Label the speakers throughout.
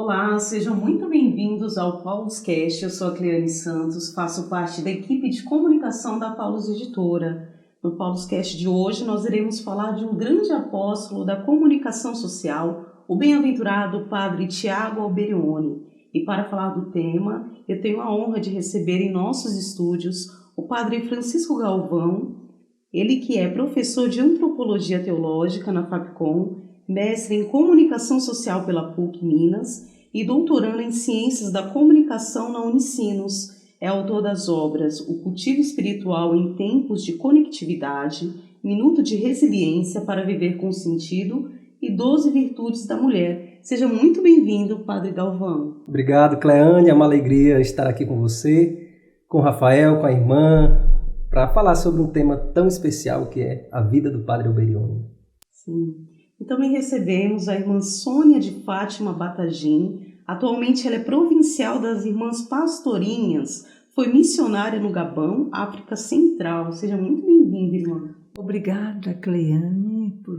Speaker 1: Olá, sejam muito bem-vindos ao PaulusCast. Eu sou a Cleane Santos, faço parte da equipe de comunicação da Paulus Editora. No PaulusCast de hoje nós iremos falar de um grande apóstolo da comunicação social, o bem-aventurado Padre Tiago Alberione. E para falar do tema, eu tenho a honra de receber em nossos estúdios o Padre Francisco Galvão, ele que é professor de Antropologia Teológica na FAPCOM, mestre em Comunicação Social pela PUC Minas e doutorando em Ciências da Comunicação na Unicinos. É autor das obras O Cultivo Espiritual em Tempos de Conectividade, Minuto de Resiliência para Viver com Sentido e 12 Virtudes da Mulher. Seja muito bem-vindo, Padre Galvão.
Speaker 2: Obrigado, Cleane. É uma alegria estar aqui com você, com o Rafael, com a irmã, para falar sobre um tema tão especial que é a vida do Padre Alberione.
Speaker 1: Sim. E também recebemos a irmã Sônia de Fátima Batagim. Atualmente ela é provincial das Irmãs Pastorinhas, foi missionária no Gabão, África Central. Seja muito bem-vinda, irmã.
Speaker 3: Obrigada, Cleane, por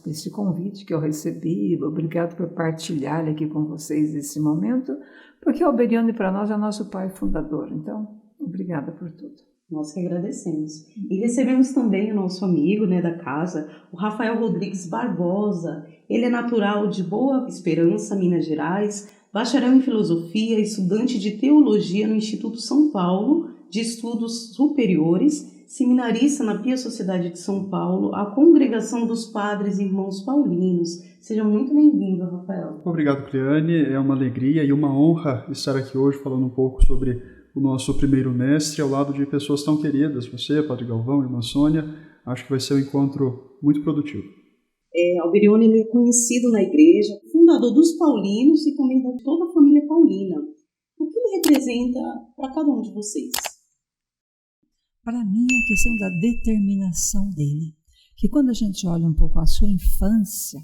Speaker 3: esse convite que eu recebi. Obrigado por partilhar aqui com vocês esse momento, porque o Alberione para nós é nosso pai fundador. Então, obrigada por tudo.
Speaker 1: Nós que agradecemos. E recebemos também o nosso amigo da casa, o Rafael Rodrigues Barbosa. Ele é natural de Boa Esperança, Minas Gerais, bacharel em filosofia, estudante de teologia no Instituto São Paulo de Estudos Superiores, seminarista na Pia Sociedade de São Paulo, a Congregação dos Padres e Irmãos Paulinos. Seja muito bem-vindo, Rafael.
Speaker 4: Obrigado, Cleane. É uma alegria e uma honra estar aqui hoje falando um pouco sobre o nosso primeiro mestre, ao lado de pessoas tão queridas, você, Padre Galvão, irmã Sônia. Acho que vai ser um encontro muito produtivo.
Speaker 1: Alberione ele é conhecido na igreja, fundador dos Paulinos e também de toda a família paulina. O que ele representa para cada um de vocês?
Speaker 3: Para mim, a questão da determinação dele, que quando a gente olha um pouco a sua infância,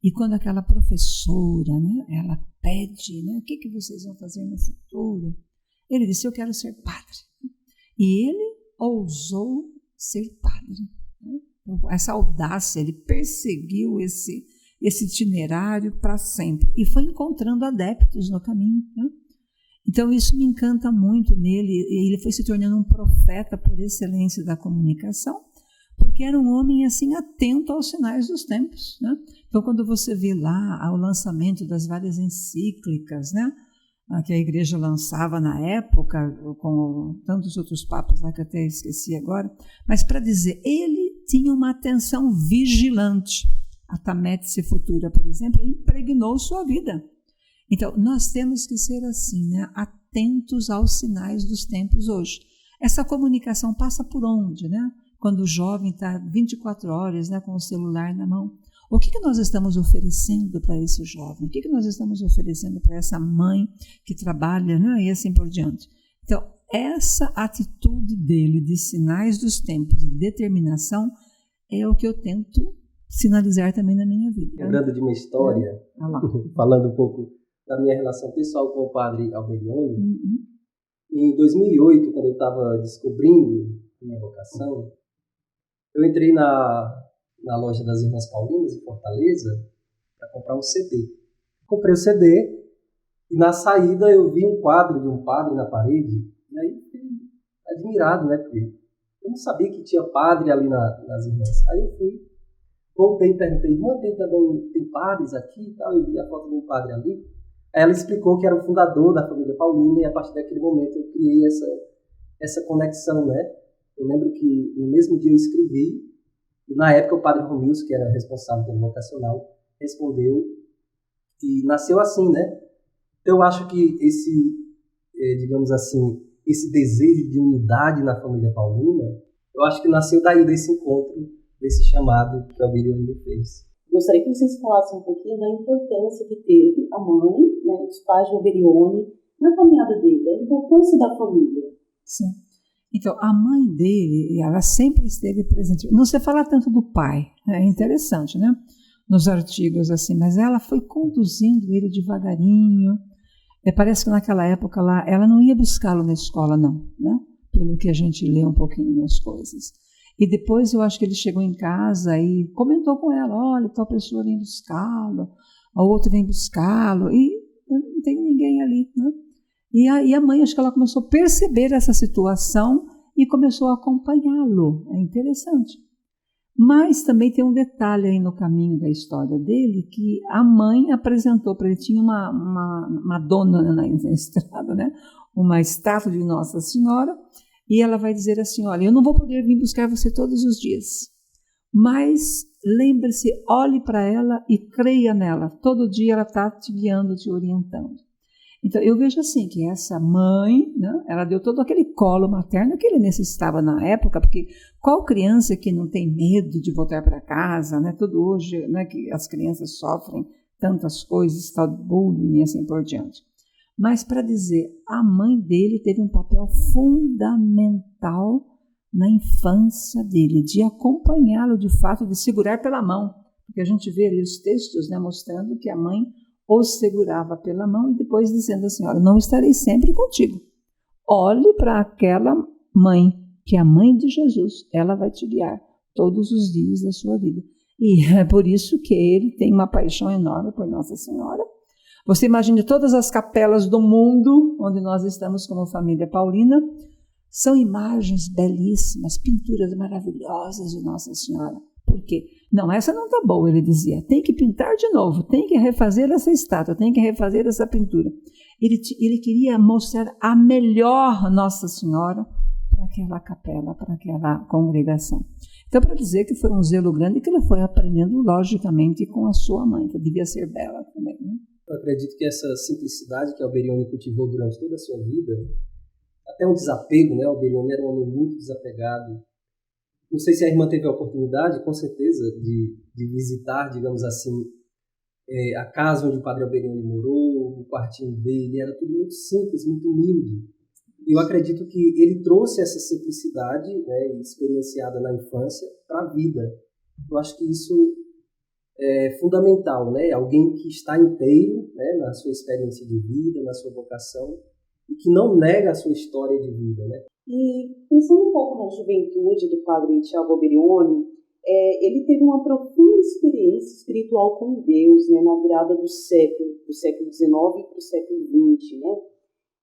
Speaker 3: e quando aquela professora, ela pede, o que vocês vão fazer no futuro? Ele disse, eu quero ser padre. E ele ousou ser padre. Então, essa audácia, ele perseguiu esse itinerário para sempre. E foi encontrando adeptos no caminho. Então, isso me encanta muito nele. Ele foi se tornando um profeta por excelência da comunicação, porque era um homem assim atento aos sinais dos tempos. Então, quando você vê lá o lançamento das várias encíclicas, que a igreja lançava na época, com tantos outros papas lá que eu até esqueci agora, mas para dizer, ele tinha uma atenção vigilante. A Tametice Futura, por exemplo, impregnou sua vida. Então, nós temos que ser assim, atentos aos sinais dos tempos hoje. Essa comunicação passa por onde? Quando o jovem está 24 horas com o celular na mão. O que nós estamos oferecendo para esse jovem? O que nós estamos oferecendo para essa mãe que trabalha, e assim por diante? Então, essa atitude dele de sinais dos tempos e determinação é o que eu tento sinalizar também na minha vida.
Speaker 2: Lembrando de uma história, falando um pouco da minha relação pessoal com o Padre Alberione, em 2008, quando eu estava descobrindo minha vocação, eu entrei na loja das Irmãs Paulinas, em Fortaleza, para comprar um CD. Comprei o CD e na saída eu vi um quadro de um padre na parede e aí fiquei admirado, porque eu não sabia que tinha padre ali nas Irmãs. Aí eu fui, voltei e perguntei, irmã, tem padres aqui e tal? Eu vi a foto de um padre ali. Aí ela explicou que era o fundador da família Paulina e a partir daquele momento eu criei essa conexão, Eu lembro que no mesmo dia eu escrevi. E na época o Padre Romilson, que era responsável pelo vocacional, respondeu e nasceu assim, Então eu acho que esse desejo de unidade na família paulina, eu acho que nasceu daí desse encontro, desse chamado que o Alberione fez.
Speaker 1: Gostaria que vocês falassem um pouquinho da importância que teve a mãe, os pais de Alberione, na caminhada dele, a importância da família.
Speaker 3: Sim. Então, a mãe dele, ela sempre esteve presente. Não se fala tanto do pai, é interessante, nos artigos assim, mas ela foi conduzindo ele devagarinho. Parece que naquela época lá, ela não ia buscá-lo na escola, não, pelo que a gente lê um pouquinho nas coisas. E depois eu acho que ele chegou em casa e comentou com ela, olha, tal pessoa vem buscá-lo, a outra vem buscá-lo, e eu não tenho ninguém ali, né? E a mãe, acho que ela começou a perceber essa situação e começou a acompanhá-lo. É interessante. Mas também tem um detalhe aí no caminho da história dele, que a mãe apresentou para ele, tinha uma dona na estrada, né? Uma estátua de Nossa Senhora, e ela vai dizer assim, olha, eu não vou poder vir buscar você todos os dias, mas lembre-se, olhe para ela e creia nela, todo dia ela está te guiando, te orientando. Então, eu vejo assim, que essa mãe, né, ela deu todo aquele colo materno que ele necessitava na época, porque qual criança que não tem medo de voltar para casa, né? Tudo hoje, né, que as crianças sofrem tantas coisas, tal bullying e assim por diante. Mas, para dizer, a mãe dele teve um papel fundamental na infância dele, de acompanhá-lo, de fato, de segurar pela mão. Porque a gente vê ali os textos, né, mostrando que a mãe o segurava pela mão e depois dizendo assim, olha, não estarei sempre contigo. Olhe para aquela mãe, que é a mãe de Jesus, ela vai te guiar todos os dias da sua vida. E é por isso que ele tem uma paixão enorme por Nossa Senhora. Você imagine todas as capelas do mundo, onde nós estamos como família paulina, são imagens belíssimas, pinturas maravilhosas de Nossa Senhora. Por quê? Não, essa não está boa, ele dizia. Tem que pintar de novo, tem que refazer essa estátua, tem que refazer essa pintura. Ele queria mostrar a melhor Nossa Senhora para aquela capela, para aquela congregação. Então, para dizer que foi um zelo grande que ele foi aprendendo, logicamente, com a sua mãe, que devia ser bela também, né?
Speaker 2: Eu acredito que essa simplicidade que Alberione cultivou durante toda a sua vida, até um desapego, né? Alberione era um homem muito desapegado. Não sei se a irmã teve a oportunidade, com certeza, de visitar, digamos assim, a casa onde o padre Alberione morou, o quartinho dele, era tudo muito simples, muito humilde. E eu acredito que ele trouxe essa simplicidade, né, experienciada na infância, para a vida. Eu acho que isso é fundamental, né? Alguém que está inteiro, né, na sua experiência de vida, na sua vocação, e que não nega a sua história de vida, né?
Speaker 1: E pensando um pouco na juventude do padre Tiago Alberione, ele teve uma profunda experiência espiritual com Deus, né, na virada do século XIX para o século XX, né,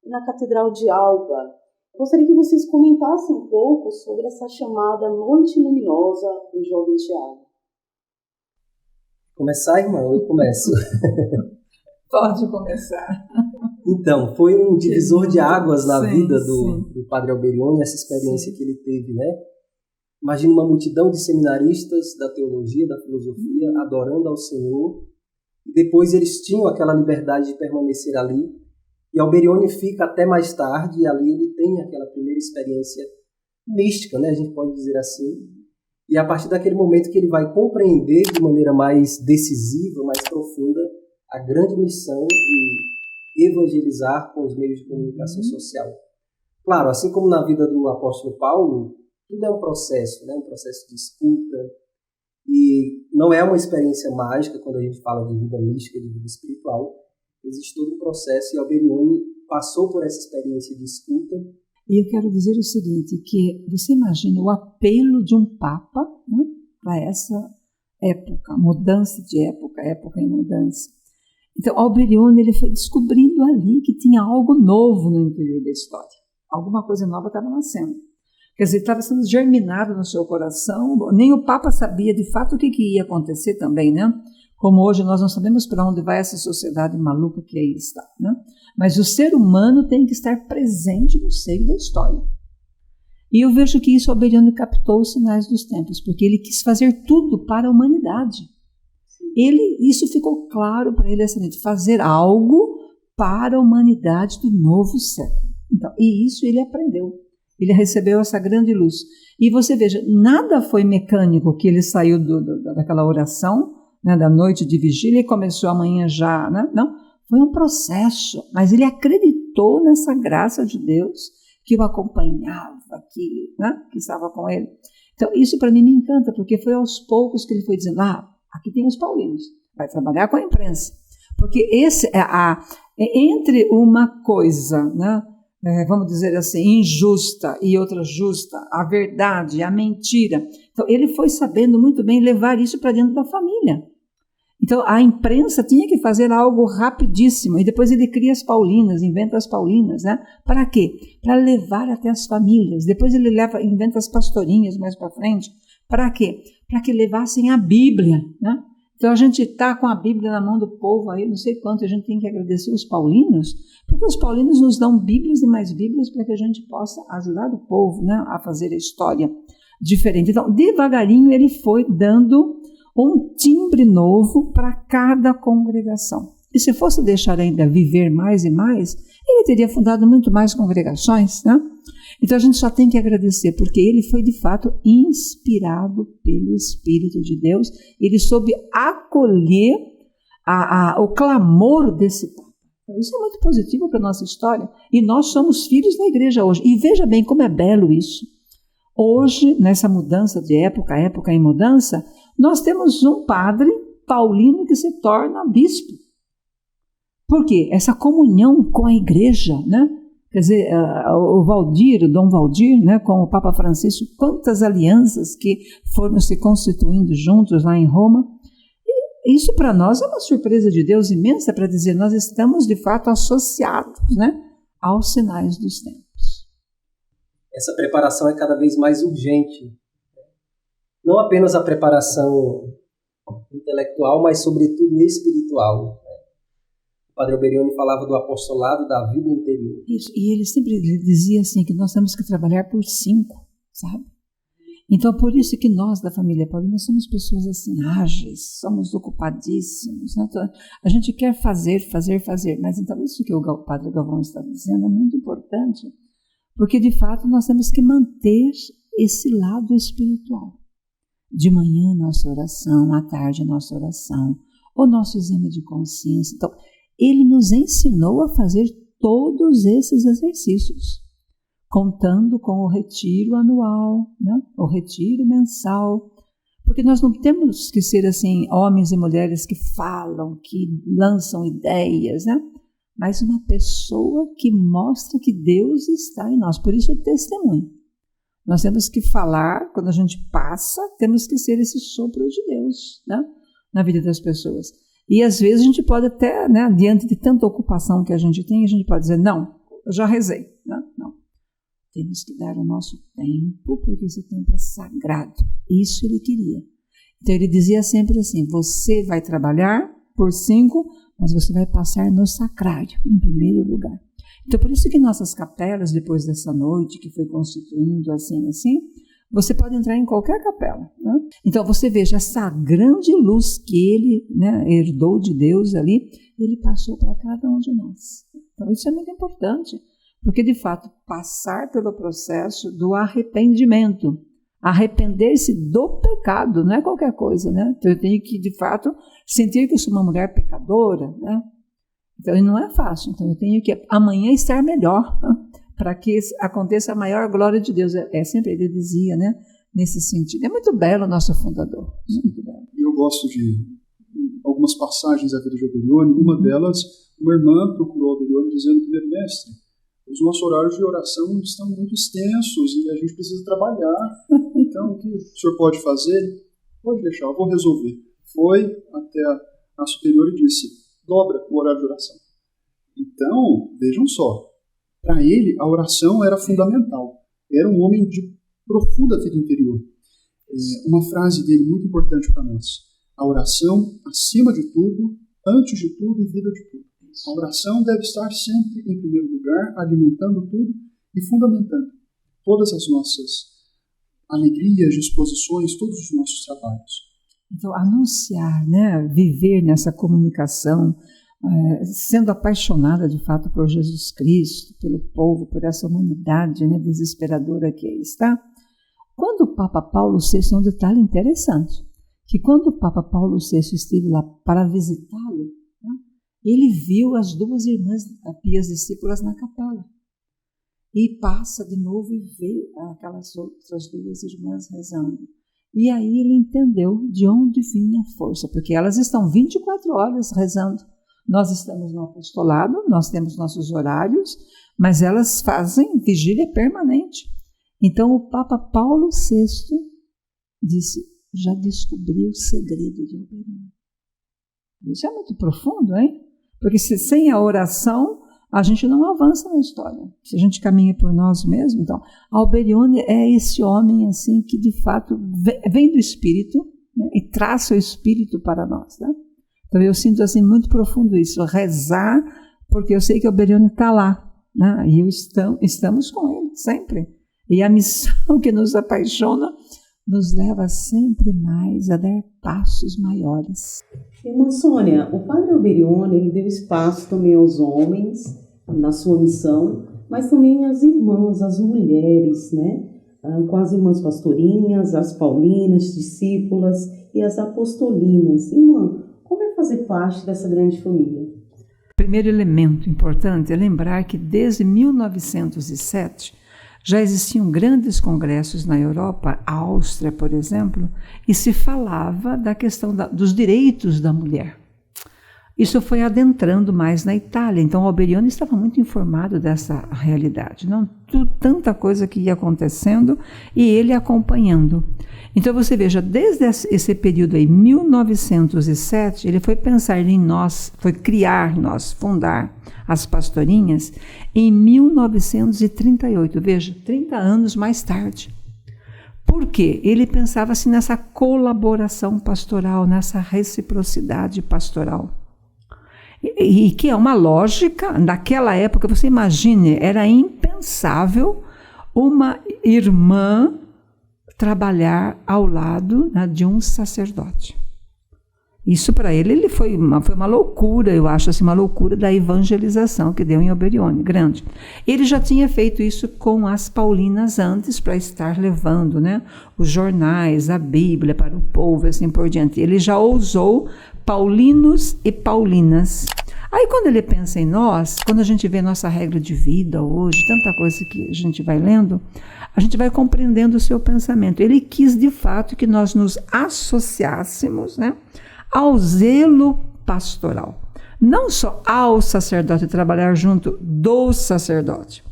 Speaker 1: na Catedral de Alba. Gostaria que vocês comentassem um pouco sobre essa chamada Noite Luminosa do jovem Tiago.
Speaker 2: Começar, irmão? Eu começo.
Speaker 3: Pode começar.
Speaker 2: Então, foi um divisor de águas na vida do padre Alberione, essa experiência que ele teve, né? Imagina uma multidão de seminaristas da teologia, da filosofia, adorando ao Senhor, e depois eles tinham aquela liberdade de permanecer ali, e Alberione fica até mais tarde, e ali ele tem aquela primeira experiência mística, né? A gente pode dizer assim, e a partir daquele momento que ele vai compreender de maneira mais decisiva, mais profunda, a grande missão de evangelizar com os meios de comunicação social. Claro, assim como na vida do apóstolo Paulo, tudo é um processo, né? Um processo de escuta, e não é uma experiência mágica quando a gente fala de vida mística, de vida espiritual. Existe todo um processo, e Alberione passou por essa experiência de escuta.
Speaker 3: E eu quero dizer o seguinte, que você imagina o apelo de um Papa, né, para essa época, mudança de época em mudança. Então, Alberione, ele foi descobrindo ali que tinha algo novo no interior da história. Alguma coisa nova estava nascendo. Quer dizer, estava sendo germinado no seu coração. Nem o Papa sabia de fato o que ia acontecer também, né? Como hoje nós não sabemos para onde vai essa sociedade maluca que aí está, né? Mas o ser humano tem que estar presente no seio da história. E eu vejo que isso Alberione captou os sinais dos tempos, porque ele quis fazer tudo para a humanidade. Isso ficou claro para ele, assim, de fazer algo para a humanidade do novo século. Então, e isso ele aprendeu. Ele recebeu essa grande luz. E você veja, nada foi mecânico que ele saiu daquela oração, né, da noite de vigília e começou amanhã já, né? Não, foi um processo, mas ele acreditou nessa graça de Deus que o acompanhava, que estava com ele. Então, isso para mim me encanta, porque foi aos poucos que ele foi dizendo, aqui tem os paulinos, vai trabalhar com a imprensa. Porque esse entre uma coisa, né, vamos dizer assim, injusta e outra justa, a verdade, a mentira. Então, ele foi sabendo muito bem levar isso para dentro da família. Então, a imprensa tinha que fazer algo rapidíssimo, e depois ele cria as Paulinas, inventa as Paulinas, né? Para quê? Para levar até as famílias. Depois ele inventa as pastorinhas mais para frente. Para quê? Para que levassem a Bíblia, né? Então, a gente está com a Bíblia na mão do povo aí, não sei quanto, a gente tem que agradecer os paulinos, porque os paulinos nos dão Bíblias e mais Bíblias para que a gente possa ajudar o povo, né, a fazer a história diferente. Então, devagarinho, ele foi dando um timbre novo para cada congregação. E se fosse deixar ainda viver mais e mais, ele teria fundado muito mais congregações, né? Então a gente só tem que agradecer, porque ele foi de fato inspirado pelo Espírito de Deus, ele soube acolher o clamor desse Papa. Então, isso é muito positivo para a nossa história, e nós somos filhos da igreja hoje. E veja bem como é belo isso. Hoje, nessa mudança de época em mudança, nós temos um padre paulino que se torna bispo. Por quê? Essa comunhão com a igreja, né? Quer dizer, o Dom Valdir, né, com o Papa Francisco, quantas alianças que foram se constituindo juntos lá em Roma. E isso para nós é uma surpresa de Deus imensa, para dizer, nós estamos de fato associados, né, aos sinais dos tempos.
Speaker 2: Essa preparação é cada vez mais urgente. Não apenas a preparação intelectual, mas sobretudo espiritual. O Padre Alberione falava do apostolado da vida interior.
Speaker 3: Isso, e ele sempre dizia assim, que nós temos que trabalhar por 5, sabe? Então, por isso que nós, da família Paulina, somos pessoas assim, ágeis, somos ocupadíssimos, né? Então, a gente quer fazer, mas então isso que o Padre Galvão está dizendo é muito importante, porque de fato nós temos que manter esse lado espiritual. De manhã, nossa oração, à tarde, nossa oração, o nosso exame de consciência. Então, ele nos ensinou a fazer todos esses exercícios, contando com o retiro anual, né? O retiro mensal, porque nós não temos que ser assim, homens e mulheres que falam, que lançam ideias, né? Mas uma pessoa que mostra que Deus está em nós, por isso o testemunho. Nós temos que falar, quando a gente passa, temos que ser esse sopro de Deus, né? Na vida das pessoas. E às vezes a gente pode até, né, diante de tanta ocupação que a gente tem, a gente pode dizer, não, eu já rezei. Não. Temos que dar o nosso tempo, porque esse tempo é sagrado. Isso ele queria. Então ele dizia sempre assim, você vai trabalhar por 5, mas você vai passar no sacrário, em primeiro lugar. Então por isso que nossas capelas, depois dessa noite, que foi constituindo assim, você pode entrar em qualquer capela, né? Então você veja essa grande luz que ele, né, herdou de Deus ali, ele passou para cada um de nós. Então isso é muito importante, porque de fato passar pelo processo do arrependimento, arrepender-se do pecado, não é qualquer coisa, né? Então eu tenho que de fato sentir que eu sou uma mulher pecadora, né? Então não é fácil, então eu tenho que amanhã estar melhor, né? Para que aconteça a maior glória de Deus. Sempre ele dizia, né, nesse sentido. É muito belo o nosso fundador. Muito belo.
Speaker 4: Eu gosto de algumas passagens da vida de Alberione. Uma delas, uma irmã procurou Alberione dizendo, primeiro mestre, os nossos horários de oração estão muito extensos e a gente precisa trabalhar. Então, o que o senhor pode fazer? Pode deixar, eu vou resolver. Foi até a superior e disse, dobra o horário de oração. Então, vejam só, para ele, a oração era fundamental. Era um homem de profunda vida interior. Uma frase dele muito importante para nós. A oração, acima de tudo, antes de tudo e vida de tudo. A oração deve estar sempre em primeiro lugar, alimentando tudo e fundamentando todas as nossas alegrias, disposições, todos os nossos trabalhos.
Speaker 3: Então, anunciar, né, viver nessa comunicação, sendo apaixonada de fato por Jesus Cristo, pelo povo, por essa humanidade, né, desesperadora que aí está. Quando o Papa Paulo VI, é um detalhe interessante, que quando o Papa Paulo VI esteve lá para visitá-lo, né, ele viu as 2 irmãs pias discípulas na capela. E passa de novo e vê aquelas outras 2 irmãs rezando. E aí ele entendeu de onde vinha a força, porque elas estão 24 horas rezando. Nós estamos no apostolado, nós temos nossos horários, mas elas fazem vigília permanente. Então o Papa Paulo VI disse, já descobri o segredo de Alberione. Isso é muito profundo, hein? Porque sem a oração, a gente não avança na história. Se a gente caminha por nós mesmos, então, Alberione é esse homem assim que de fato vem do Espírito, né, e traça o Espírito para nós, né? Então eu sinto assim muito profundo isso, rezar, porque eu sei que Alberione está lá, né? E estamos com ele sempre. E a missão que nos apaixona nos leva sempre mais a dar passos maiores.
Speaker 1: Irmã Sônia, o Padre Alberione, ele deu espaço também aos homens na sua missão, mas também às irmãs, às mulheres, né? Com as irmãs pastorinhas, as paulinas, discípulas e as apostolinas. Irmã, como é fazer parte dessa grande família?
Speaker 3: O primeiro elemento importante é lembrar que desde 1907 já existiam grandes congressos na Europa, a Áustria, por exemplo, e se falava da questão dos direitos da mulher. Isso foi adentrando mais na Itália, então Alberione estava muito informado dessa realidade, não? Tanta coisa que ia acontecendo e ele acompanhando. Então você veja, desde esse período aí, 1907, ele foi pensar em nós, foi criar nós, fundar as pastorinhas em 1938, veja, 30 anos mais tarde. Por quê? Ele pensava assim nessa colaboração pastoral, nessa reciprocidade pastoral. E que é uma lógica, naquela época, você imagine, era impensável uma irmã trabalhar ao lado, né, de um sacerdote. Isso para ele foi uma loucura, eu acho assim, uma loucura da evangelização que deu em Alberione, grande. Ele já tinha feito isso com as paulinas antes, para estar levando, né, os jornais, a Bíblia para o povo, assim por diante. Ele já ousou paulinos e paulinas. Aí quando ele pensa em nós, quando a gente vê nossa regra de vida hoje, tanta coisa que a gente vai lendo, a gente vai compreendendo o seu pensamento. Ele quis de fato que nós nos associássemos, né, ao zelo pastoral. Não só ao sacerdote, trabalhar junto do sacerdote.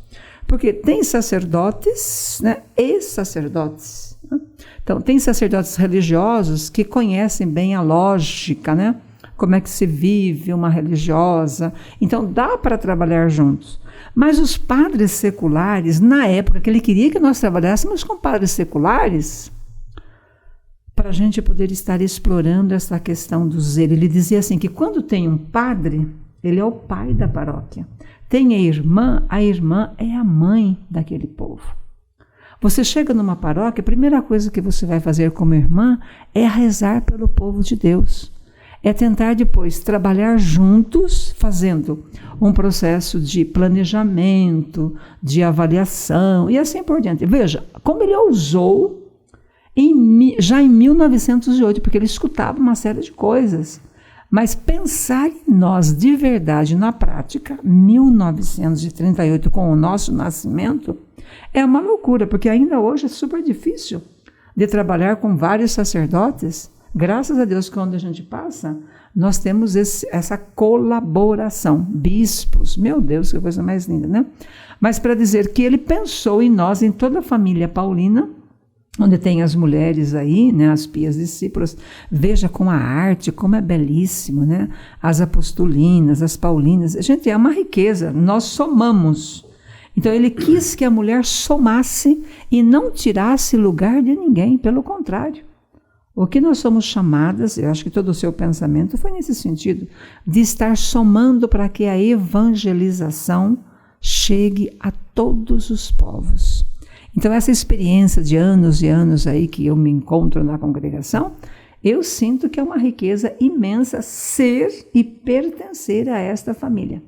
Speaker 3: Porque tem sacerdotes, né, e sacerdotes. Né? Então, tem sacerdotes religiosos que conhecem bem a lógica, né? Como é que se vive uma religiosa. Então, dá para trabalhar juntos. Mas os padres seculares, na época que ele queria que nós trabalhássemos com padres seculares, para a gente poder estar explorando essa questão do zelo. Ele dizia assim que quando tem um padre, ele é o pai da paróquia. Tem a irmã é a mãe daquele povo. Você chega numa paróquia, a primeira coisa que você vai fazer como irmã é rezar pelo povo de Deus. É tentar depois trabalhar juntos, fazendo um processo de planejamento, de avaliação e assim por diante. Veja, como ele ousou já em 1908, porque ele escutava uma série de coisas. Mas pensar em nós de verdade na prática, 1938, com o nosso nascimento, é uma loucura, porque ainda hoje é super difícil de trabalhar com vários sacerdotes. Graças a Deus, quando a gente passa, nós temos essa colaboração. Bispos, meu Deus, que coisa mais linda, né? Mas para dizer que ele pensou em nós, em toda a família paulina, onde tem as mulheres aí, né, as pias discípulas, veja com a arte, como é belíssimo, né? As apostolinas, as paulinas, gente, é uma riqueza, nós somamos. Então ele quis que a mulher somasse e não tirasse lugar de ninguém, pelo contrário. O que nós somos chamadas, eu acho que todo o seu pensamento foi nesse sentido, de estar somando para que a evangelização chegue a todos os povos. Então essa experiência de anos e anos aí que eu me encontro na congregação, eu sinto que é uma riqueza imensa ser e pertencer a esta família.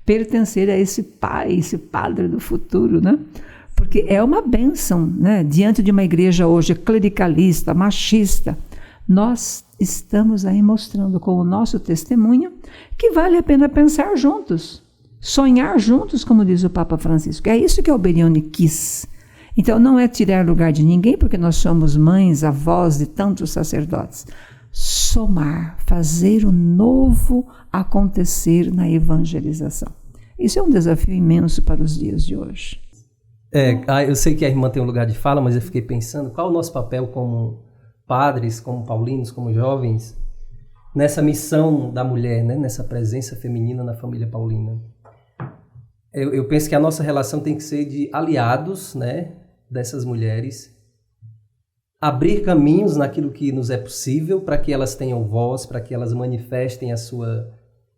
Speaker 3: Pertencer a esse pai, esse padre do futuro, né? Porque é uma bênção, né? Diante de uma igreja hoje clericalista, machista, nós estamos aí mostrando com o nosso testemunho que vale a pena pensar juntos, sonhar juntos, como diz o Papa Francisco. É isso que Alberione quis. Então não é tirar lugar de ninguém, porque nós somos mães, avós de tantos sacerdotes. Somar, fazer o novo acontecer na evangelização. Isso é um desafio imenso para os dias de hoje.
Speaker 2: Eu sei que a irmã tem um lugar de fala, mas eu fiquei pensando qual é o nosso papel como padres, como paulinos, como jovens, nessa missão da mulher, né? Nessa presença feminina na família paulina. Eu penso que a nossa relação tem que ser de aliados, né, dessas mulheres, abrir caminhos naquilo que nos é possível para que elas tenham voz, para que elas manifestem a sua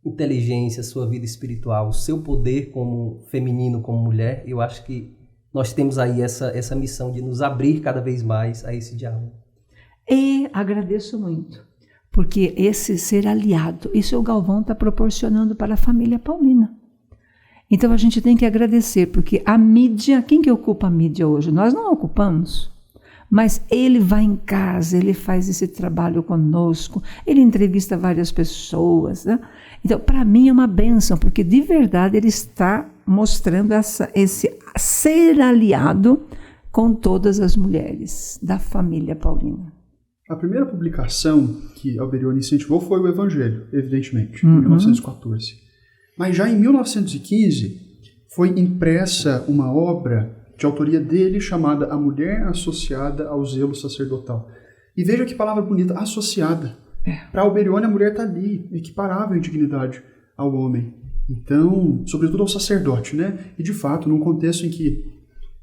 Speaker 2: inteligência, a sua vida espiritual, o seu poder como feminino, como mulher. Eu acho que nós temos aí essa missão de nos abrir cada vez mais a esse diálogo.
Speaker 3: E agradeço muito, porque esse ser aliado, isso o Galvão está proporcionando para a família paulina. Então a gente tem que agradecer, porque a mídia, quem que ocupa a mídia hoje? Nós não ocupamos, mas ele vai em casa, ele faz esse trabalho conosco, ele entrevista várias pessoas, né? Então para mim é uma bênção, porque de verdade ele está mostrando esse ser aliado com todas as mulheres da família paulina.
Speaker 4: A primeira publicação que Alberione incentivou foi o Evangelho, evidentemente, em 1914. Mas já em 1915 foi impressa uma obra de autoria dele chamada A Mulher Associada ao Zelo Sacerdotal. E veja que palavra bonita, associada. Para Alberione a mulher está ali, equiparável em dignidade ao homem. Então, sobretudo ao sacerdote, né? E de fato, num contexto em que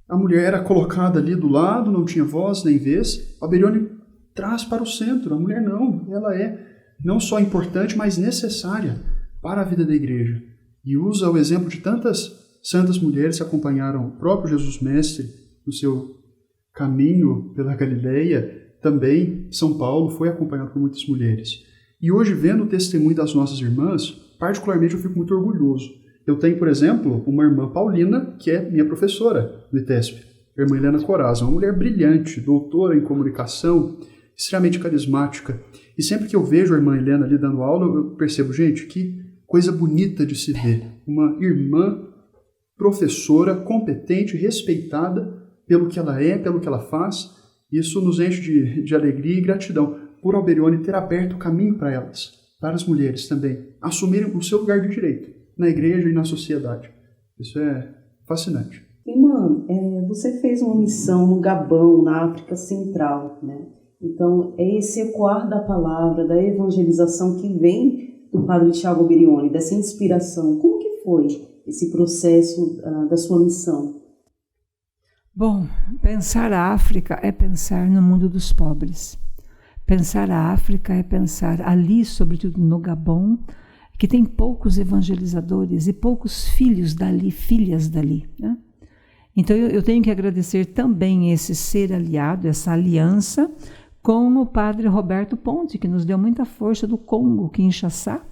Speaker 4: a mulher era colocada ali do lado, não tinha voz nem vez, Alberione traz para o centro. A mulher não, ela é não só importante, mas necessária para a vida da igreja. E usa o exemplo de tantas santas mulheres que acompanharam o próprio Jesus Mestre no seu caminho pela Galileia. Também São Paulo foi acompanhado por muitas mulheres. E hoje, vendo o testemunho das nossas irmãs, particularmente eu fico muito orgulhoso. Eu tenho, por exemplo, uma irmã paulina, que é minha professora no ITESP, a irmã Helena Coraza, uma mulher brilhante, doutora em comunicação, extremamente carismática. E sempre que eu vejo a irmã Helena ali dando aula, eu percebo, gente, que coisa bonita de se ver. Uma irmã professora, competente, respeitada pelo que ela é, pelo que ela faz. Isso nos enche de alegria e gratidão por Alberione ter aberto o caminho para elas, para as mulheres também, assumirem o seu lugar de direito na igreja e na sociedade. Isso é fascinante.
Speaker 1: Irmã, você fez uma missão no Gabão, na África Central, né? Então, é esse ecoar da palavra, da evangelização que vem do padre Tiago Alberione, dessa inspiração. Como que foi esse processo da sua missão?
Speaker 3: Bom, pensar a África é pensar no mundo dos pobres. Pensar a África é pensar ali, sobretudo no Gabão, que tem poucos evangelizadores e poucos filhos dali, filhas dali, né? Então eu tenho que agradecer também esse ser aliado, essa aliança, com o padre Roberto Ponte, que nos deu muita força do Congo, Kinshasa,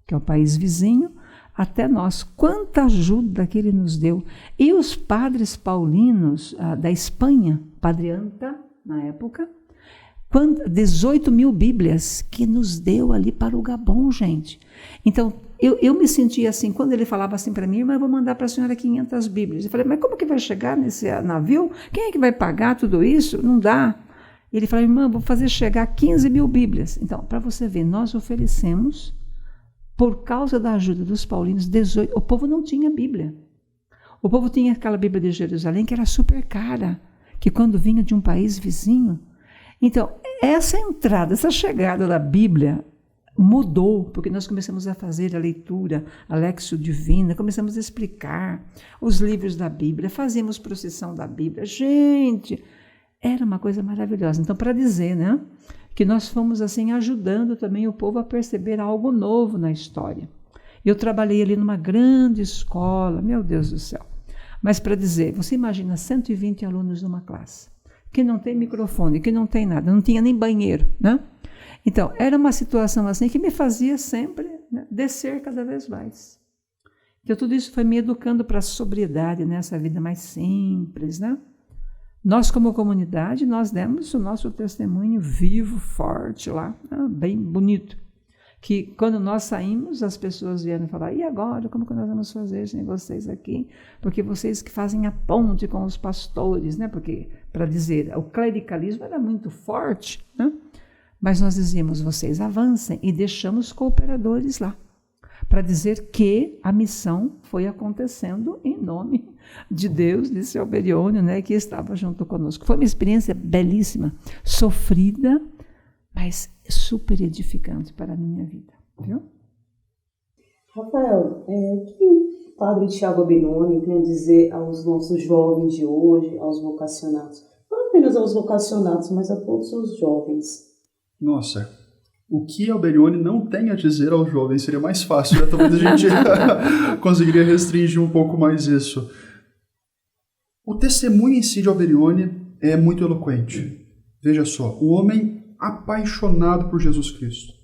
Speaker 3: que é o país vizinho, até nós. Quanta ajuda que ele nos deu. E os padres paulinos da Espanha, Padre Anta, na época, 18 mil Bíblias que nos deu ali para o Gabão, gente. Então, eu me sentia assim, quando ele falava assim para mim, mas eu vou mandar para a senhora 500 Bíblias. Eu falei, mas como que vai chegar nesse navio? Quem é que vai pagar tudo isso? Não dá. Ele falou, irmã, vou fazer chegar 15 mil Bíblias. Então, para você ver, nós oferecemos, por causa da ajuda dos paulinos, 18. O povo não tinha Bíblia. O povo tinha aquela Bíblia de Jerusalém, que era super cara, que quando vinha de um país vizinho. Então, essa entrada, essa chegada da Bíblia mudou, porque nós começamos a fazer a leitura, a Lexio Divina, começamos a explicar os livros da Bíblia, fazíamos procissão da Bíblia. Gente, era uma coisa maravilhosa. Então, para dizer, né, que nós fomos assim ajudando também o povo a perceber algo novo na história. Eu trabalhei ali numa grande escola, meu Deus do céu. Mas para dizer, você imagina 120 alunos numa classe, que não tem microfone, que não tem nada, não tinha nem banheiro, né? Então, era uma situação assim que me fazia sempre, né, descer cada vez mais. Então, tudo isso foi me educando para a sobriedade, nessa vida mais simples, né? Nós, como comunidade, nós demos o nosso testemunho vivo, forte lá, né, bem bonito. Que quando nós saímos, as pessoas vieram falar, e agora, como que nós vamos fazer sem vocês aqui? Porque vocês que fazem a ponte com os pastores, né? Porque, para dizer, o clericalismo era muito forte, né? Mas nós dizíamos, vocês avancem e deixamos cooperadores lá, para dizer que a missão foi acontecendo em nome de Deus, disse Alberione, né, que estava junto conosco. Foi uma experiência belíssima, sofrida, mas super edificante para a minha vida, viu?
Speaker 1: Rafael, o que o Padre Tiago Alberione tem a dizer aos nossos jovens de hoje, aos vocacionados? Não apenas aos vocacionados, mas a todos os jovens.
Speaker 4: Nossa, o que Alberione não tem a dizer aos jovens seria mais fácil, né? Talvez a gente conseguiria restringir um pouco mais isso. O testemunho em si de Alberione é muito eloquente. Veja só, o homem apaixonado por Jesus Cristo.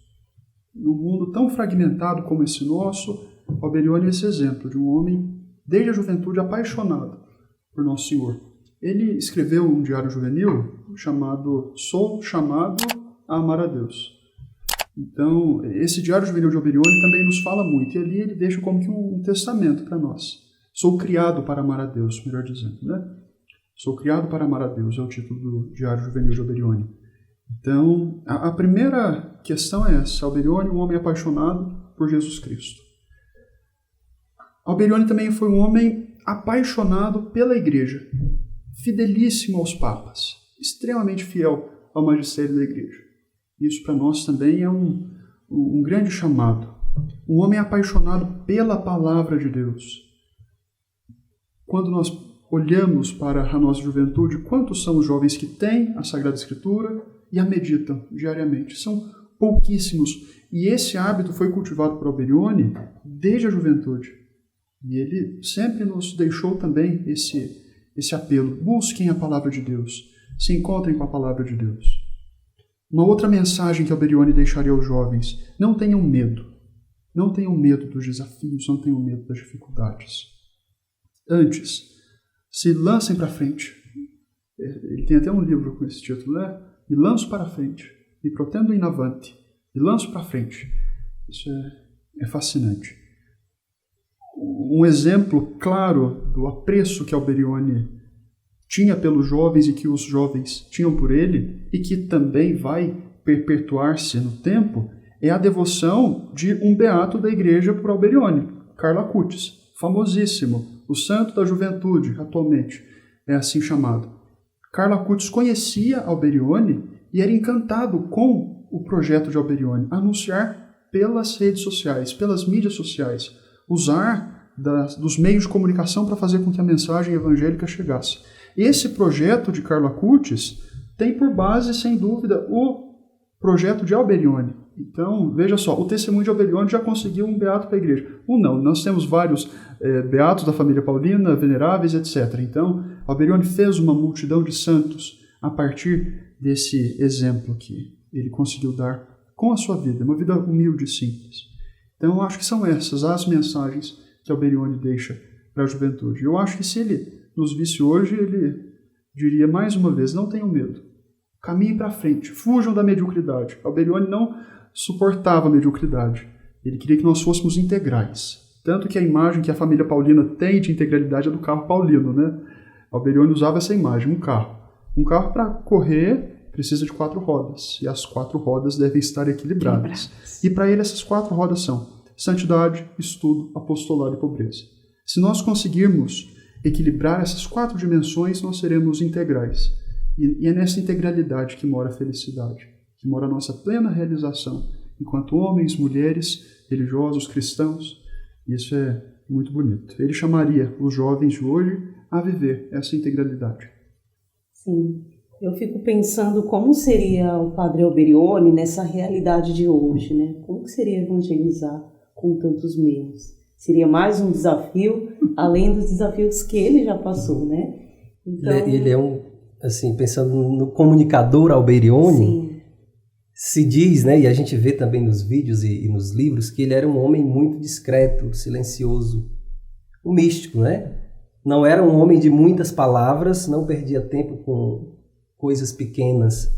Speaker 4: Num mundo tão fragmentado como esse nosso, Alberione é esse exemplo de um homem, desde a juventude, apaixonado por Nosso Senhor. Ele escreveu um diário juvenil chamado Sou Chamado a Amar a Deus. Então, esse diário juvenil de Alberione também nos fala muito, e ali ele deixa como que um testamento para nós. Sou criado para amar a Deus, melhor dizendo, né? Sou criado para amar a Deus, é o título do diário juvenil de Alberione. Então, a primeira questão é essa: Alberione, um homem apaixonado por Jesus Cristo. Alberione também foi um homem apaixonado pela Igreja, fidelíssimo aos papas, extremamente fiel ao magistério da Igreja. Isso para nós também é um grande chamado. Um homem apaixonado pela palavra de Deus. Quando nós olhamos para a nossa juventude, quantos são os jovens que têm a Sagrada Escritura e a meditam diariamente? São pouquíssimos. E esse hábito foi cultivado por Alberione desde a juventude. E ele sempre nos deixou também esse apelo. Busquem a palavra de Deus. Se encontrem com a palavra de Deus. Uma outra mensagem que Alberione deixaria aos jovens: não tenham medo. Não tenham medo dos desafios, não tenham medo das dificuldades. Antes, se lancem para frente. Ele tem até um livro com esse título, né? Me lanço para frente, me protendo in avante, me lanço para frente. Isso é fascinante. Um exemplo claro do apreço que Alberione tinha pelos jovens e que os jovens tinham por ele, e que também vai perpetuar-se no tempo, é a devoção de um beato da igreja por Alberione, Carlo Acutis, famosíssimo, o santo da juventude atualmente, é assim chamado. Carlo Acutis conhecia Alberione e era encantado com o projeto de Alberione, anunciar pelas redes sociais, pelas mídias sociais, usar dos meios de comunicação para fazer com que a mensagem evangélica chegasse. Esse projeto de Carlo Acutis tem por base, sem dúvida, o projeto de Alberione. Então, veja só, o testemunho de Alberione já conseguiu um beato para a igreja. Nós temos vários beatos da família paulina, veneráveis, etc. Então, Alberione fez uma multidão de santos a partir desse exemplo que ele conseguiu dar com a sua vida, uma vida humilde e simples. Então, eu acho que são essas as mensagens que Alberione deixa para a juventude. Eu acho que se ele nos visse hoje, ele diria mais uma vez: não tenham medo, caminhem para frente, fujam da mediocridade. Alberione não suportava a mediocridade, ele queria que nós fôssemos integrais. Tanto que a imagem que a família paulina tem de integralidade é do carro paulino, né? Alberione usava essa imagem, um carro. Um carro, para correr, precisa de 4 rodas, e as 4 rodas devem estar equilibradas. E para ele essas 4 rodas são santidade, estudo, apostolado e pobreza. Se nós conseguirmos equilibrar essas 4 dimensões, nós seremos integrais. E é nessa integralidade que mora a felicidade, que mora a nossa plena realização, enquanto homens, mulheres, religiosos, cristãos. Isso é muito bonito. Ele chamaria os jovens de hoje a viver essa integralidade.
Speaker 1: Sim, eu fico pensando como seria o Padre Alberione nessa realidade de hoje, né? Como que seria evangelizar com tantos meios? Seria mais um desafio, além dos desafios que ele já passou, né?
Speaker 2: Então, ele é assim, pensando no comunicador Alberione, sim, se diz, né, e a gente vê também nos vídeos e nos livros, que ele era um homem muito discreto, silencioso, um místico, né? Não era um homem de muitas palavras, não perdia tempo com coisas pequenas.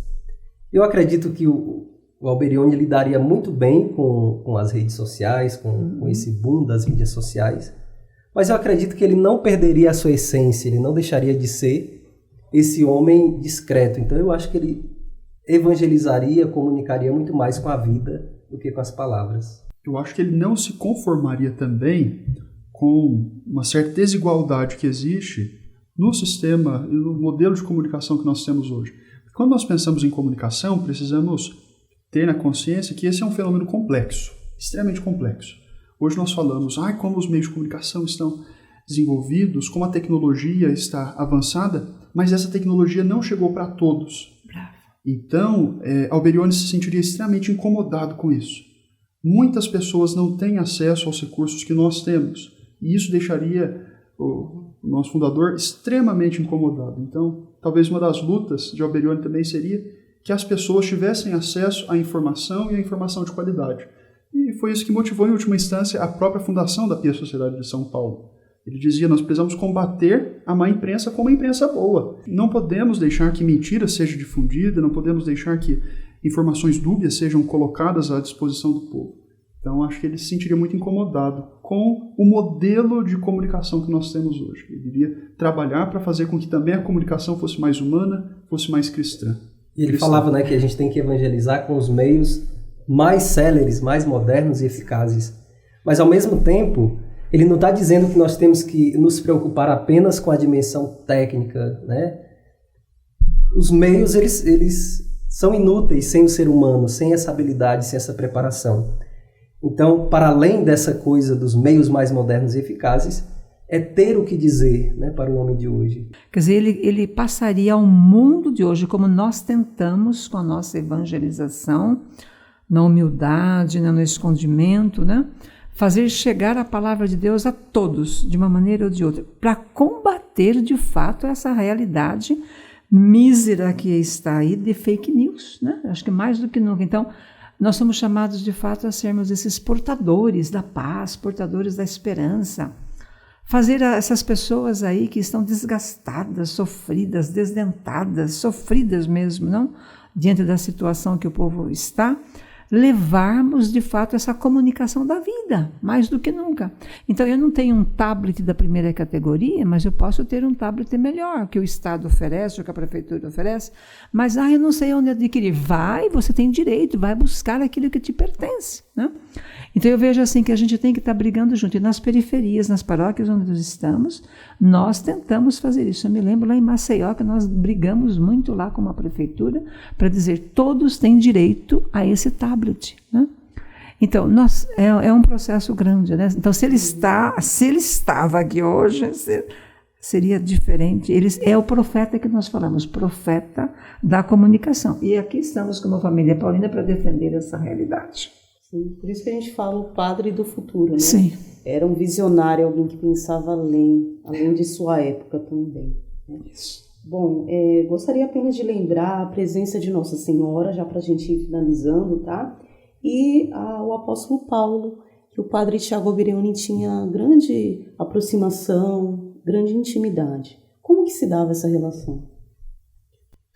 Speaker 2: Eu acredito que o Alberione lidaria muito bem com as redes sociais, com esse boom das mídias sociais, mas eu acredito que ele não perderia a sua essência, ele não deixaria de ser esse homem discreto. Então eu acho que ele evangelizaria, comunicaria muito mais com a vida do que com as palavras.
Speaker 4: Eu acho que ele não se conformaria também com uma certa desigualdade que existe no sistema e no modelo de comunicação que nós temos hoje. Quando nós pensamos em comunicação, precisamos ter na consciência que esse é um fenômeno complexo, extremamente complexo. Hoje nós falamos, como os meios de comunicação estão desenvolvidos, como a tecnologia está avançada, mas essa tecnologia não chegou para todos. Então, Alberione se sentiria extremamente incomodado com isso. Muitas pessoas não têm acesso aos recursos que nós temos, e isso deixaria o nosso fundador extremamente incomodado. Então, talvez uma das lutas de Alberione também seria que as pessoas tivessem acesso à informação e à informação de qualidade. E foi isso que motivou, em última instância, a própria fundação da Pia Sociedade de São Paulo. Ele dizia, nós precisamos combater a má imprensa com uma imprensa boa. Não podemos deixar que mentira seja difundida, não podemos deixar que informações dúbias sejam colocadas à disposição do povo. Então, acho que ele se sentiria muito incomodado com o modelo de comunicação que nós temos hoje. Ele iria trabalhar para fazer com que também a comunicação fosse mais humana, fosse mais cristã.
Speaker 2: E ele falava, que a gente tem que evangelizar com os meios mais céleres, mais modernos e eficazes. Mas, ao mesmo tempo, ele não está dizendo que nós temos que nos preocupar apenas com a dimensão técnica, né? Os meios, eles são inúteis sem o ser humano, sem essa habilidade, sem essa preparação. Então, para além dessa coisa dos meios mais modernos e eficazes, é ter o que dizer, né, para o homem de hoje.
Speaker 3: Quer dizer, ele passaria ao mundo de hoje, como nós tentamos com a nossa evangelização, na humildade, no escondimento, né? Fazer chegar a palavra de Deus a todos, de uma maneira ou de outra, para combater de fato essa realidade mísera que está aí de fake news, né? Acho que mais do que nunca. Então, nós somos chamados de fato a sermos esses portadores da paz, portadores da esperança. Fazer essas pessoas aí que estão desgastadas, sofridas, desdentadas, sofridas mesmo, não? Diante da situação que o povo está, levarmos de fato essa comunicação da vida, mais do que nunca. Então eu não tenho um tablet da primeira categoria, mas eu posso ter um tablet melhor, que o Estado oferece, ou que a Prefeitura oferece, mas eu não sei onde adquirir. Você tem direito, vai buscar aquilo que te pertence, né? Então eu vejo assim que a gente tem que estar brigando junto, e nas periferias, nas paróquias onde nós estamos, nós tentamos fazer isso. Eu me lembro lá em Maceió que nós brigamos muito lá com a Prefeitura para dizer todos têm direito a esse tablet, né? Então, é um processo grande, né? Então, se ele estava aqui hoje, seria diferente. Ele é o profeta que nós falamos, profeta da comunicação. E aqui estamos como família paulina para defender essa realidade.
Speaker 1: Sim, por isso que a gente fala o padre do futuro, né?
Speaker 3: Sim.
Speaker 1: Era um visionário, alguém que pensava além de sua época também, né?
Speaker 3: Isso.
Speaker 1: Bom, gostaria apenas de lembrar a presença de Nossa Senhora, já para a gente ir finalizando, tá? E o apóstolo Paulo, que o padre Tiago Alberione tinha grande aproximação, grande intimidade. Como que se dava essa relação?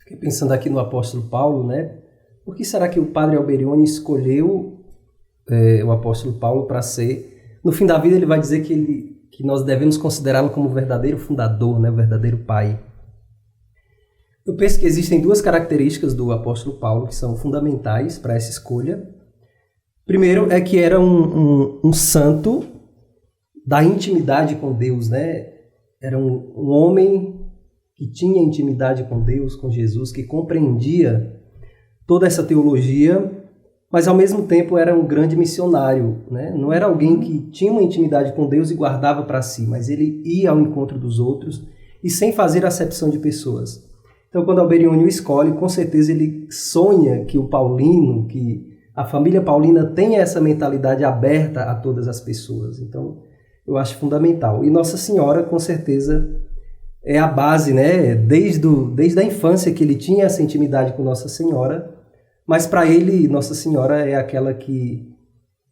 Speaker 2: Fiquei pensando aqui no apóstolo Paulo, né? Por que será que o padre Alberione escolheu o apóstolo Paulo para ser... No fim da vida ele vai dizer que nós devemos considerá-lo como o verdadeiro fundador, né? O verdadeiro pai. Eu penso que existem duas características do apóstolo Paulo que são fundamentais para essa escolha. Primeiro é que era um santo da intimidade com Deus, né? Era um homem que tinha intimidade com Deus, com Jesus, que compreendia toda essa teologia, mas ao mesmo tempo era um grande missionário, né? Não era alguém que tinha uma intimidade com Deus e guardava para si, mas ele ia ao encontro dos outros e sem fazer acepção de pessoas. Então, quando Alberione o escolhe, com certeza ele sonha que o paulino, que a família paulina tenha essa mentalidade aberta a todas as pessoas. Então, eu acho fundamental. E Nossa Senhora, com certeza, é a base, né? Desde a infância que ele tinha essa intimidade com Nossa Senhora, mas para ele, Nossa Senhora é aquela que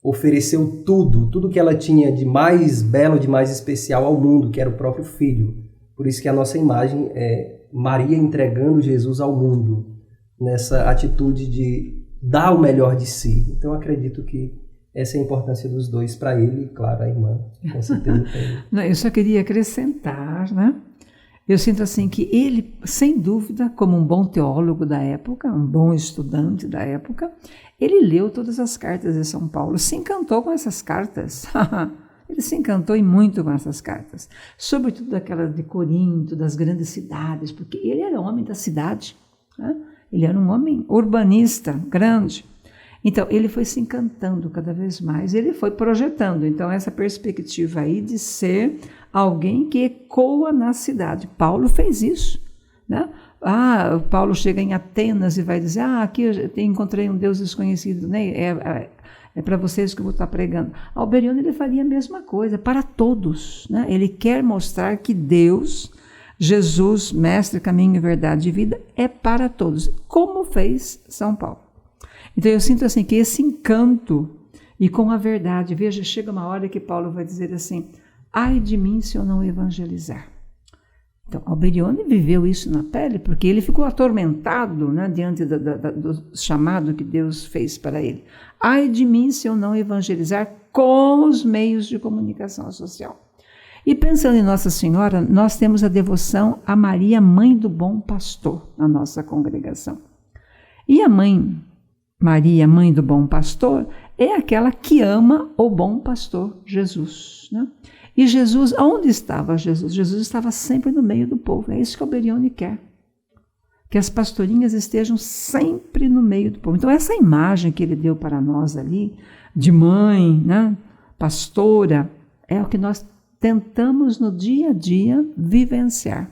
Speaker 2: ofereceu tudo que ela tinha de mais belo, de mais especial ao mundo, que era o próprio Filho. Por isso que a nossa imagem é Maria entregando Jesus ao mundo, nessa atitude de dar o melhor de si. Então, eu acredito que essa é a importância dos dois para ele e, claro, a irmã, com certeza.
Speaker 3: Não, eu só queria acrescentar, né? Eu sinto assim que ele, sem dúvida, como um bom teólogo da época, um bom estudante da época, ele leu todas as cartas de São Paulo, se encantou com essas cartas. Ele se encantou e muito com essas cartas, sobretudo daquelas de Corinto, das grandes cidades, porque ele era homem da cidade, né? Ele era um homem urbanista, grande. Então, ele foi se encantando cada vez mais, ele foi projetando, então, essa perspectiva aí de ser alguém que ecoa na cidade. Paulo fez isso, né? Paulo chega em Atenas e vai dizer, aqui eu encontrei um Deus desconhecido, né? É para vocês que eu vou estar pregando. Alberione, ele faria a mesma coisa, para todos, né? Ele quer mostrar que Deus, Jesus, mestre, caminho, verdade e vida, é para todos, como fez São Paulo. Então eu sinto assim que esse encanto e com a verdade, veja, chega uma hora que Paulo vai dizer assim, ai de mim se eu não evangelizar. Então, Alberione viveu isso na pele, porque ele ficou atormentado, né, diante do chamado que Deus fez para ele. Ai de mim se eu não evangelizar com os meios de comunicação social. E pensando em Nossa Senhora, nós temos a devoção a Maria, Mãe do Bom Pastor, na nossa congregação. E a mãe, Maria, Mãe do Bom Pastor, é aquela que ama o bom pastor Jesus, né? E Jesus, onde estava Jesus? Jesus estava sempre no meio do povo. É isso que Alberione quer. Que as pastorinhas estejam sempre no meio do povo. Então, essa imagem que ele deu para nós ali, de mãe, né, pastora, é o que nós tentamos no dia a dia vivenciar.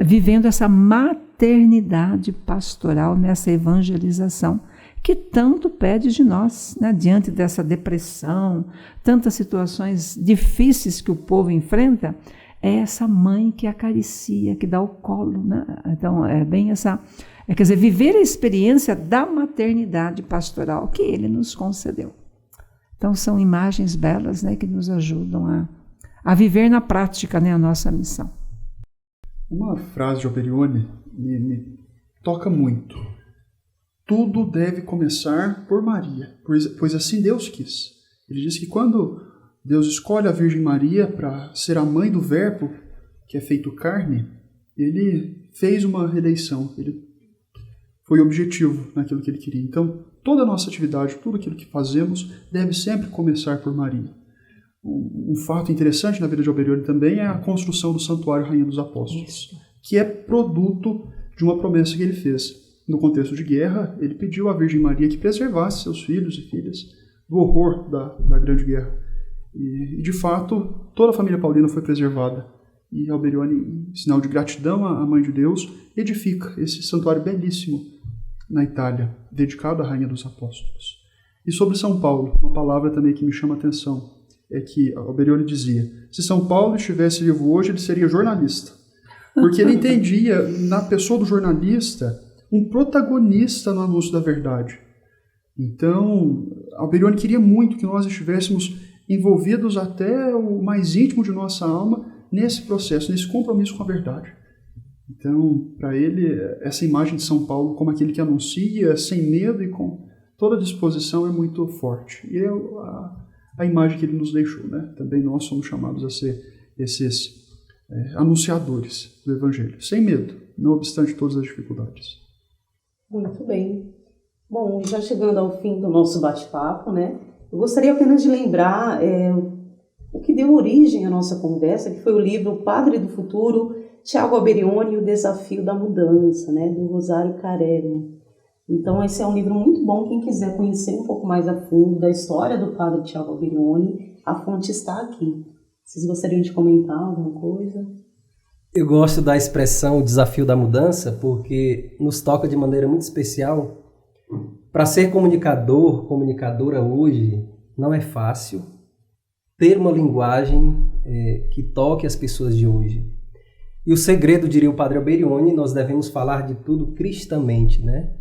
Speaker 3: Vivendo essa maternidade pastoral nessa evangelização que tanto pede de nós, né? Diante dessa depressão, tantas situações difíceis que o povo enfrenta, é essa mãe que acaricia, que dá o colo, né? Então, é bem essa, quer dizer, viver a experiência da maternidade pastoral que ele nos concedeu. Então, são imagens belas, né, que nos ajudam a viver na prática, né, a nossa missão.
Speaker 4: Uma frase de Alberione me toca muito. Tudo deve começar por Maria, pois assim Deus quis. Ele diz que quando Deus escolhe a Virgem Maria para ser a mãe do Verbo, que é feito carne, ele fez uma eleição, ele foi objetivo naquilo que ele queria. Então, toda a nossa atividade, tudo aquilo que fazemos, deve sempre começar por Maria. Um fato interessante na vida de Alberione também é a construção do Santuário Rainha dos Apóstolos, que é produto de uma promessa que ele fez. No contexto de guerra, ele pediu à Virgem Maria que preservasse seus filhos e filhas do horror da Grande Guerra. E, de fato, toda a família paulina foi preservada. E Alberione, em sinal de gratidão à Mãe de Deus, edifica esse santuário belíssimo na Itália, dedicado à Rainha dos Apóstolos. E sobre São Paulo, uma palavra também que me chama a atenção, é que Alberione dizia, se São Paulo estivesse vivo hoje, ele seria jornalista. Porque ele entendia, na pessoa do jornalista, um protagonista no anúncio da verdade. Então, Alberione queria muito que nós estivéssemos envolvidos até o mais íntimo de nossa alma nesse processo, nesse compromisso com a verdade. Então, para ele, essa imagem de São Paulo como aquele que anuncia sem medo e com toda disposição é muito forte. E é a imagem que ele nos deixou, né? Também nós somos chamados a ser esses anunciadores do Evangelho, sem medo, não obstante todas as dificuldades.
Speaker 1: Muito bem. Bom, já chegando ao fim do nosso bate-papo, né? Eu gostaria apenas de lembrar o que deu origem à nossa conversa, que foi o livro O Padre do Futuro, Tiago Alberione e o Desafio da Mudança, né? Do Rosário Carelli. Então, esse é um livro muito bom. Quem quiser conhecer um pouco mais a fundo da história do Padre Tiago Alberione, a fonte está aqui. Vocês gostariam de comentar alguma coisa?
Speaker 2: Eu gosto da expressão desafio da mudança porque nos toca de maneira muito especial. Para ser comunicador, comunicadora hoje, não é fácil ter uma linguagem que toque as pessoas de hoje. E o segredo, diria o Padre Alberione, nós devemos falar de tudo cristamente, né?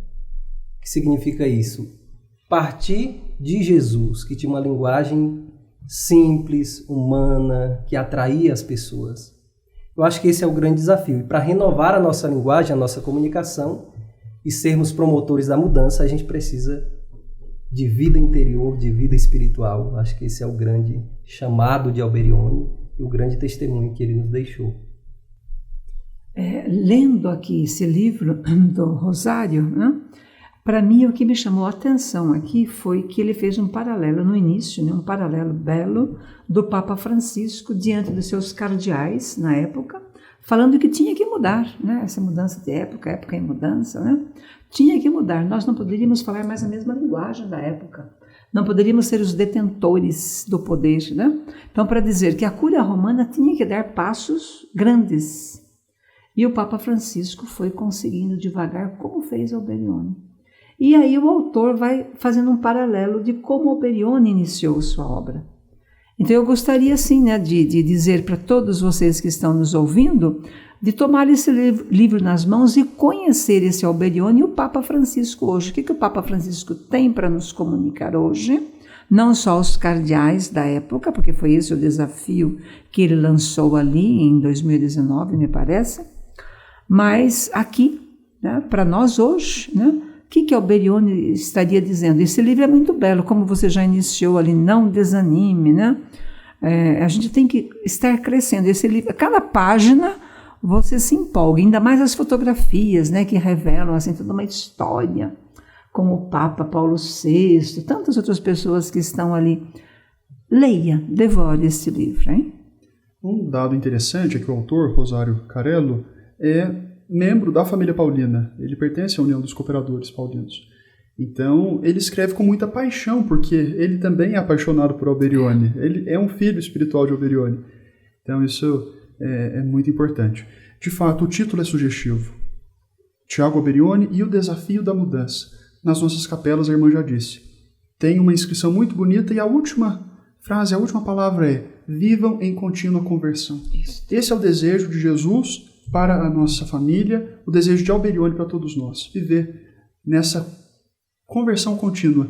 Speaker 2: O que significa isso? Partir de Jesus, que tinha uma linguagem simples, humana, que atraía as pessoas. Eu acho que esse é o grande desafio. E para renovar a nossa linguagem, a nossa comunicação e sermos promotores da mudança, a gente precisa de vida interior, de vida espiritual. Eu acho que esse é o grande chamado de Alberione e o grande testemunho que ele nos deixou.
Speaker 3: Lendo aqui esse livro do Rosário, né? Para mim, o que me chamou a atenção aqui foi que ele fez um paralelo no início, né, um paralelo belo do Papa Francisco diante dos seus cardeais, na época, falando que tinha que mudar, né? Essa mudança de época em mudança, né? Tinha que mudar. Nós não poderíamos falar mais a mesma linguagem da época. Não poderíamos ser os detentores do poder, né? Então, para dizer que a Cúria Romana tinha que dar passos grandes. E o Papa Francisco foi conseguindo devagar, como fez Alberione. E aí o autor vai fazendo um paralelo de como Alberione iniciou sua obra. Então eu gostaria assim, né, de dizer para todos vocês que estão nos ouvindo, de tomar esse livro nas mãos e conhecer esse Alberione e o Papa Francisco hoje. O que o Papa Francisco tem para nos comunicar hoje? Não só os cardeais da época, porque foi esse o desafio que ele lançou ali em 2019, me parece, mas aqui, né, para nós hoje, né, o que Alberione estaria dizendo? Esse livro é muito belo, como você já iniciou ali, não desanime, né? A gente tem que estar crescendo. Esse livro, cada página você se empolga, ainda mais as fotografias, né, que revelam assim, toda uma história, como o Papa Paulo VI, tantas outras pessoas que estão ali. Leia, devore esse livro, hein?
Speaker 4: Um dado interessante é que o autor, Rosário Carello, é membro da família paulina. Ele pertence à União dos Cooperadores Paulinos. Então, ele escreve com muita paixão, porque ele também é apaixonado por Alberione. Ele é um filho espiritual de Alberione. Então, isso é muito importante. De fato, o título é sugestivo. Tiago Alberione e o desafio da mudança. Nas nossas capelas, a irmã já disse. Tem uma inscrição muito bonita e a última frase, a última palavra é: vivam em contínua conversão. Esse é o desejo de Jesus para a nossa família, o desejo de Alberione para todos nós. Viver nessa conversão contínua,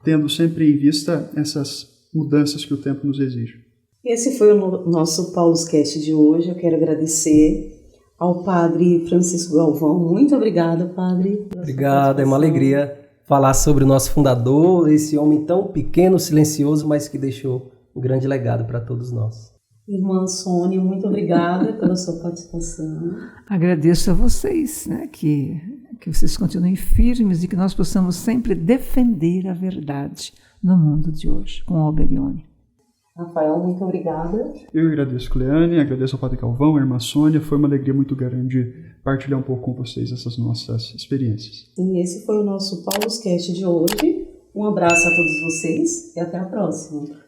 Speaker 4: tendo sempre em vista essas mudanças que o tempo nos exige.
Speaker 1: Esse foi o nosso Pauluscast de hoje. Eu quero agradecer ao Padre Francisco Galvão. Muito obrigada, Padre.
Speaker 2: Obrigado, é uma alegria falar sobre o nosso fundador, esse homem tão pequeno, silencioso, mas que deixou um grande legado para todos nós.
Speaker 1: Irmã Sônia, muito obrigada pela sua participação.
Speaker 3: Agradeço a vocês, né, que vocês continuem firmes e que nós possamos sempre defender a verdade no mundo de hoje, com Alberione.
Speaker 1: Rafael, muito obrigada.
Speaker 4: Eu agradeço, Cleane, agradeço ao Padre Galvão, a irmã Sônia. Foi uma alegria muito grande partilhar um pouco com vocês essas nossas experiências.
Speaker 1: E esse foi o nosso Pauluscast de hoje. Um abraço a todos vocês e até a próxima.